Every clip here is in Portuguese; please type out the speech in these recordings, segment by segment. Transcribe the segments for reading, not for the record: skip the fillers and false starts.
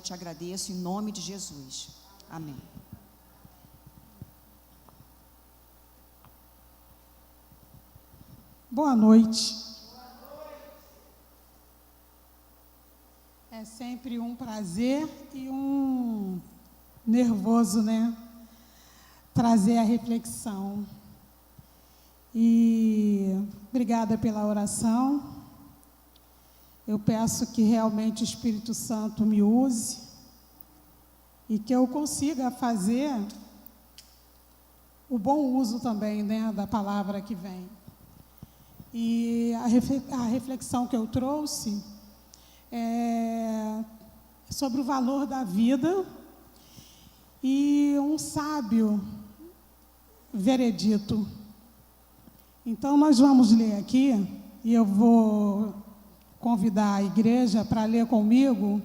te agradeço em nome de Jesus. Amém. Boa noite. É sempre um prazer e um nervoso, né? Trazer a reflexão. E obrigada pela oração. Eu peço que realmente o Espírito Santo me use e que eu consiga fazer o bom uso também, né, da palavra que vem. E a reflexão que eu trouxe é sobre o valor da vida e um sábio veredito. Então, nós vamos ler aqui, e eu vou convidar a igreja para ler comigo,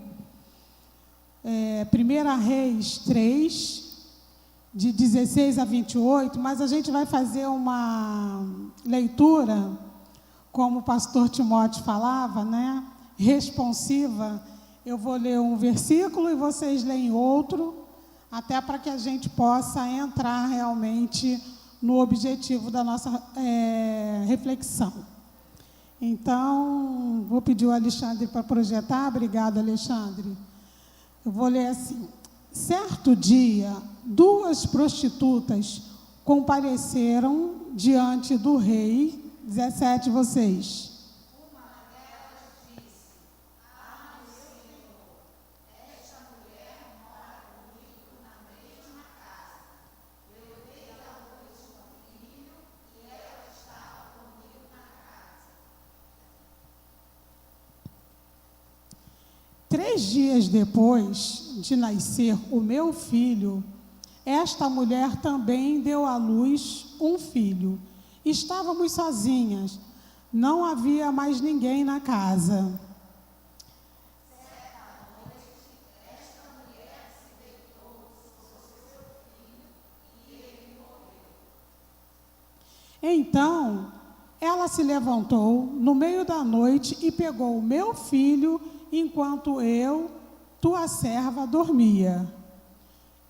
1 Reis 3, de 16 a 28, mas a gente vai fazer uma leitura, como o pastor Timóteo falava, né? Responsiva. Eu vou ler um versículo e vocês leem outro, até para que a gente possa entrar realmente no objetivo da nossa reflexão. Então, vou pedir o Alexandre para projetar. Obrigado, Alexandre. Eu vou ler assim. Certo dia, 2 prostitutas compareceram diante do rei. 17, vocês. Uma delas disse: Ah, meu Senhor, esta mulher mora comigo na mesma casa. Eu dei à luz um filho e ela estava comigo na casa. 3 dias depois de nascer o meu filho, esta mulher também deu à luz um filho. Estávamos sozinhas, não havia mais ninguém na casa. Certa noite, esta mulher se deitou sobre seu filho e ele morreu. Então, ela se levantou no meio da noite e pegou o meu filho enquanto eu, tua serva, dormia,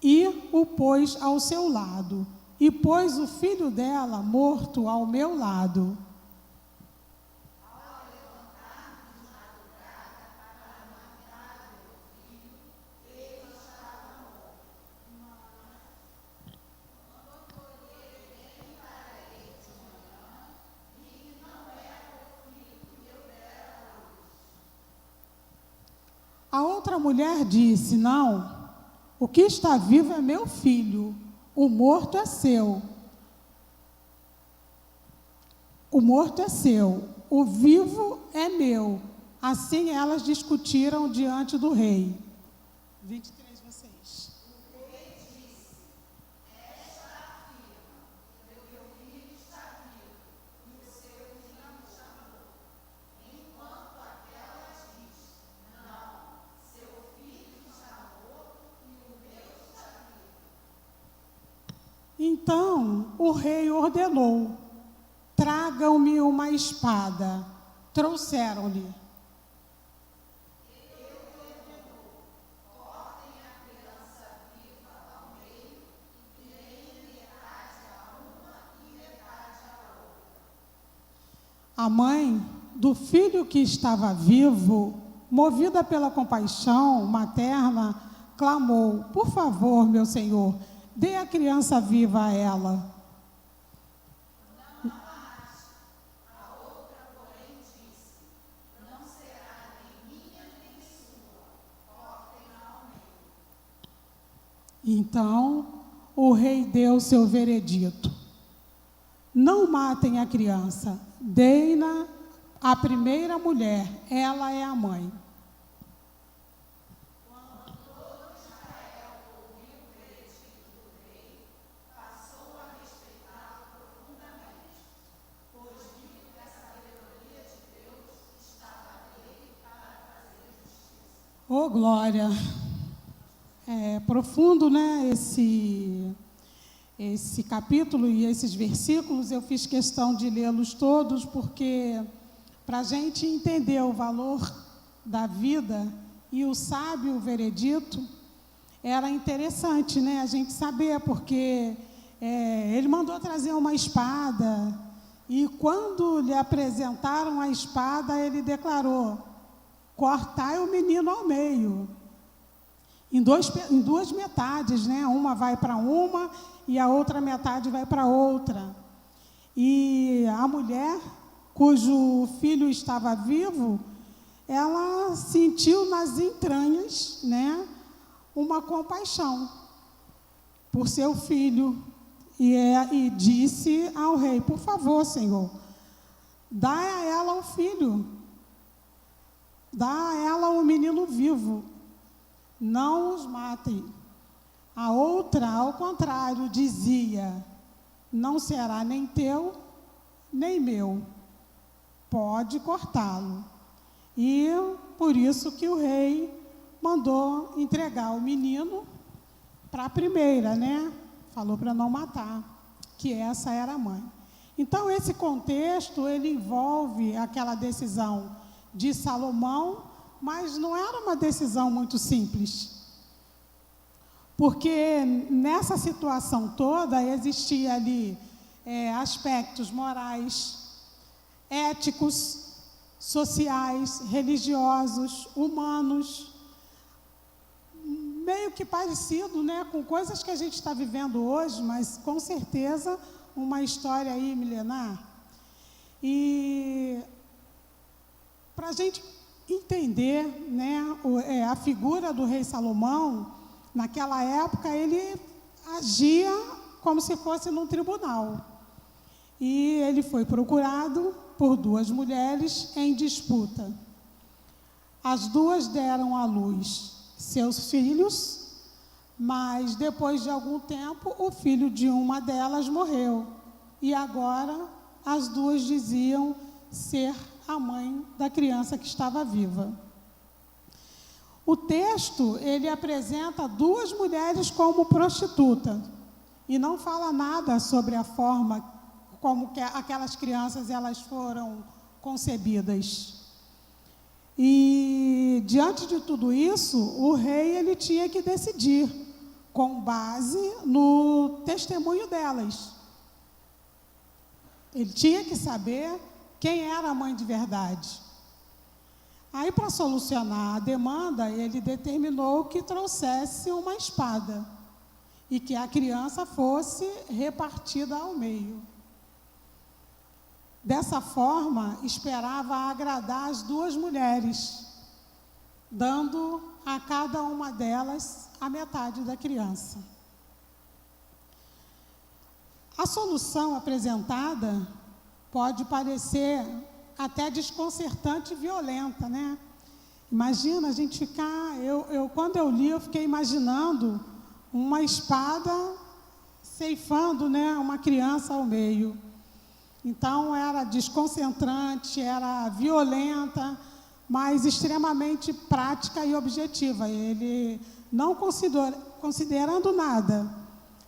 e o pôs ao seu lado, e pôs o filho dela morto ao meu lado. Ao levantar-me de madrugada para matar meu filho, ele estava morto. Quando olhei bem para ele de manhã, vi que não era o filho que eu dera à luz. A outra mulher disse: não, o que está vivo é meu filho, o morto é seu. O morto é seu, o vivo é meu. Assim elas discutiram diante do rei. 23, vocês. O rei disse: Esta afirma que o meu filho está vivo e o seu não me chamou. Enquanto aquela diz: Não, seu filho está morto e o meu está vivo. Então o rei ordenou: tragam-me uma espada. Trouxeram-lhe. Cortem a criança viva ao meio e deem metade a uma e metade a outra. A mãe do filho que estava vivo, movida pela compaixão materna, clamou: por favor, meu senhor, dê a criança viva a ela. A outra, porém, disse: Não será nem minha nem sua. Cortem-na ao meio. Então o rei deu seu veredito: não matem a criança, deem-na à primeira mulher, ela é a mãe. Quando todo Israel ouviu o veredito do rei, passou a respeitá-lo profundamente, pois viu que a sabedoria de Deus estava nele para fazer justiça. Oh, glória! É profundo, né, esse capítulo e esses versículos. Eu fiz questão de lê-los todos, porque para a gente entender o valor da vida e o sábio veredito, era interessante, né, a gente saber, porque ele mandou trazer uma espada, e quando lhe apresentaram a espada, ele declarou: cortai o menino ao meio, em duas metades, né? Uma vai para uma e a outra metade vai para outra. E a mulher, cujo filho estava vivo, ela sentiu nas entranhas, né, uma compaixão por seu filho, e disse ao rei: por favor, Senhor, dá a ela o filho, dá a ela o menino vivo, não os matem. A outra, ao contrário, dizia: não será nem teu, nem meu, pode cortá-lo. E por isso que o rei mandou entregar o menino para a primeira, né? Falou para não matar, que essa era a mãe. Então, esse contexto, ele envolve aquela decisão de Salomão, mas não era uma decisão muito simples. Porque nessa situação toda existia ali aspectos morais, éticos, sociais, religiosos, humanos, meio que parecido, né, com coisas que a gente está vivendo hoje, mas com certeza uma história aí milenar. E para a gente entender, né, a figura do rei Salomão, naquela época ele agia como se fosse num tribunal. E ele foi procurado por duas mulheres em disputa. As duas deram à luz seus filhos, mas depois de algum tempo o filho de uma delas morreu. E agora as duas diziam ser a mãe da criança que estava viva. O texto, ele apresenta duas mulheres como prostituta e não fala nada sobre a forma como que aquelas crianças elas foram concebidas. E diante de tudo isso, o rei ele tinha que decidir com base no testemunho delas. Ele tinha que saber quem era a mãe de verdade. Aí, para solucionar a demanda, ele determinou que trouxesse uma espada e que a criança fosse repartida ao meio. Dessa forma, esperava agradar as duas mulheres, dando a cada uma delas a metade da criança. A solução apresentada pode parecer até desconcertante e violenta, né? Imagina a gente ficar... quando eu li, eu fiquei imaginando uma espada ceifando, né, uma criança ao meio. Então, era desconcentrante, era violenta, mas extremamente prática e objetiva. Ele não considerando nada,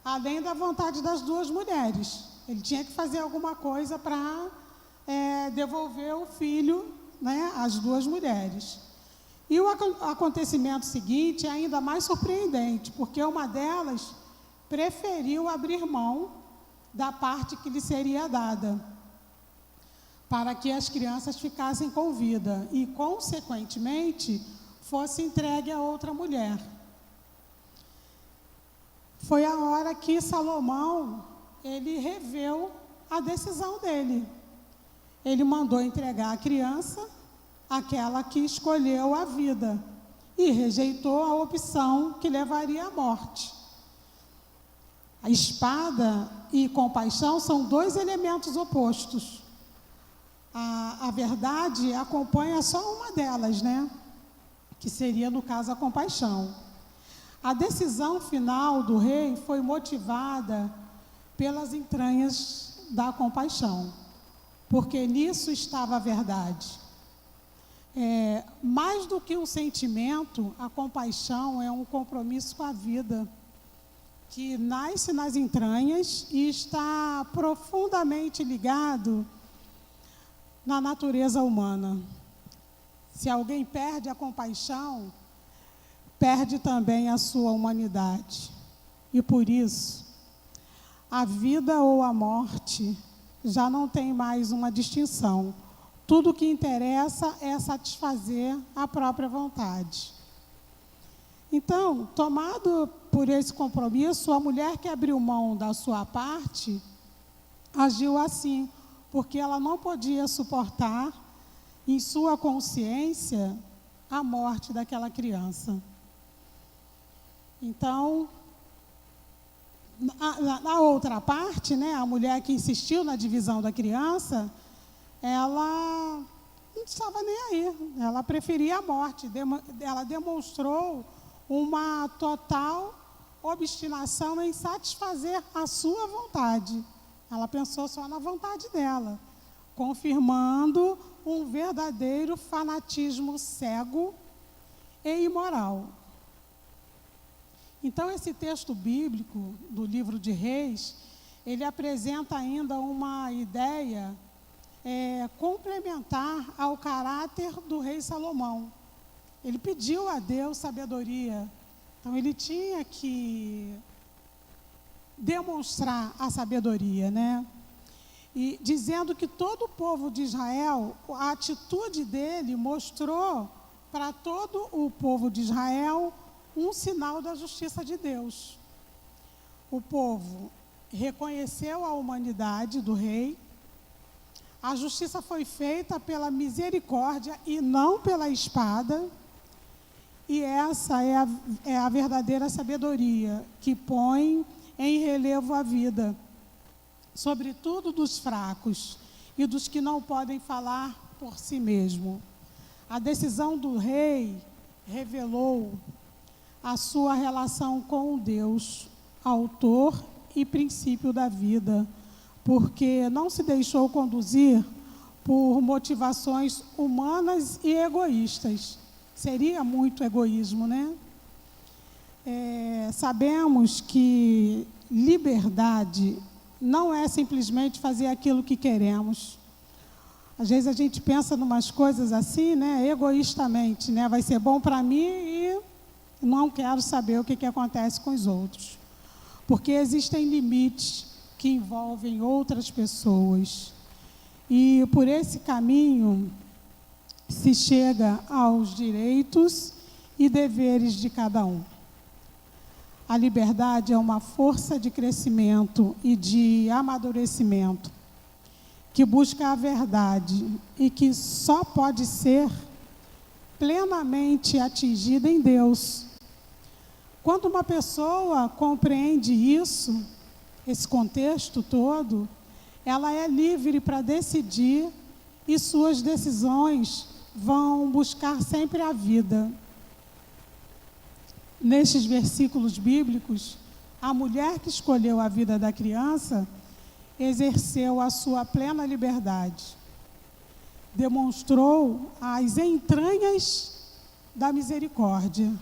além da vontade das duas mulheres. Ele tinha que fazer alguma coisa para devolver o filho, né, às duas mulheres. E o acontecimento seguinte é ainda mais surpreendente, porque uma delas preferiu abrir mão da parte que lhe seria dada, para que as crianças ficassem com vida e, consequentemente, fosse entregue a outra mulher. Foi a hora que Salomão, ele reveu a decisão dele. Ele mandou entregar a criança, aquela que escolheu a vida, e rejeitou a opção que levaria à morte. A espada e compaixão são dois elementos opostos. A verdade acompanha só uma delas, né? Que seria, no caso, a compaixão. A decisão final do rei foi motivada pelas entranhas da compaixão, porque nisso estava a verdade. Mais do que um sentimento, a compaixão é um compromisso com a vida, que nasce nas entranhas e está profundamente ligado na natureza humana. Se alguém perde a compaixão, perde também a sua humanidade. E por isso, a vida ou a morte já não tem mais uma distinção. Tudo o que interessa é satisfazer a própria vontade. Então, tomado por esse compromisso, a mulher que abriu mão da sua parte agiu assim, porque ela não podia suportar em sua consciência a morte daquela criança. Então, na outra parte, né, a mulher que insistiu na divisão da criança, ela não estava nem aí, ela preferia a morte, ela demonstrou uma total obstinação em satisfazer a sua vontade. Ela pensou só na vontade dela, confirmando um verdadeiro fanatismo cego e imoral. Então, esse texto bíblico do livro de Reis, ele apresenta ainda uma ideia complementar ao caráter do rei Salomão. Ele pediu a Deus sabedoria, então ele tinha que demonstrar a sabedoria, né? E dizendo que todo o povo de Israel, a atitude dele mostrou para todo o povo de Israel um sinal da justiça de Deus. O povo reconheceu a humanidade do rei, a justiça foi feita pela misericórdia e não pela espada, e essa é a verdadeira sabedoria, que põe em relevo a vida, sobretudo dos fracos e dos que não podem falar por si mesmo. A decisão do rei revelou a sua relação com Deus, autor e princípio da vida, porque não se deixou conduzir por motivações humanas e egoístas. Seria muito egoísmo, né? Sabemos que liberdade não é simplesmente fazer aquilo que queremos. Às vezes a gente pensa em umas coisas assim, né, egoístamente, né? Vai ser bom para mim e não quero saber o que acontece com os outros. Porque existem limites que envolvem outras pessoas. E por esse caminho se chega aos direitos e deveres de cada um. A liberdade é uma força de crescimento e de amadurecimento que busca a verdade e que só pode ser plenamente atingida em Deus. Quando uma pessoa compreende isso, esse contexto todo, ela é livre para decidir e suas decisões vão buscar sempre a vida. Nestes versículos bíblicos, a mulher que escolheu a vida da criança exerceu a sua plena liberdade. Demonstrou as entranhas da misericórdia.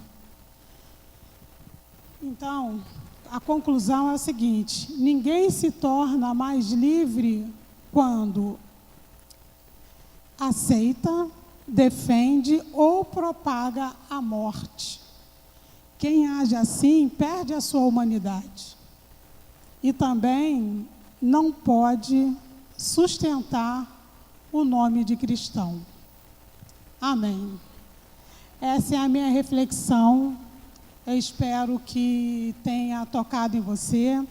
Então, a conclusão é a seguinte: ninguém se torna mais livre quando aceita, defende ou propaga a morte. Quem age assim perde a sua humanidade e também não pode sustentar o nome de cristão. Amém. Essa é a minha reflexão. Eu espero que tenha tocado em você.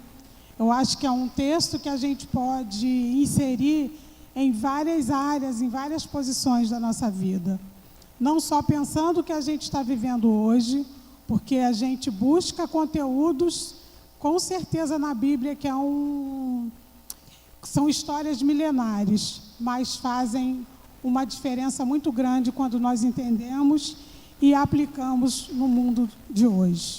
Eu acho que é um texto que a gente pode inserir em várias áreas, em várias posições da nossa vida. Não só pensando o que a gente está vivendo hoje, porque a gente busca conteúdos, com certeza na Bíblia, que são histórias milenares, mas fazem uma diferença muito grande quando nós entendemos e aplicamos no mundo de hoje.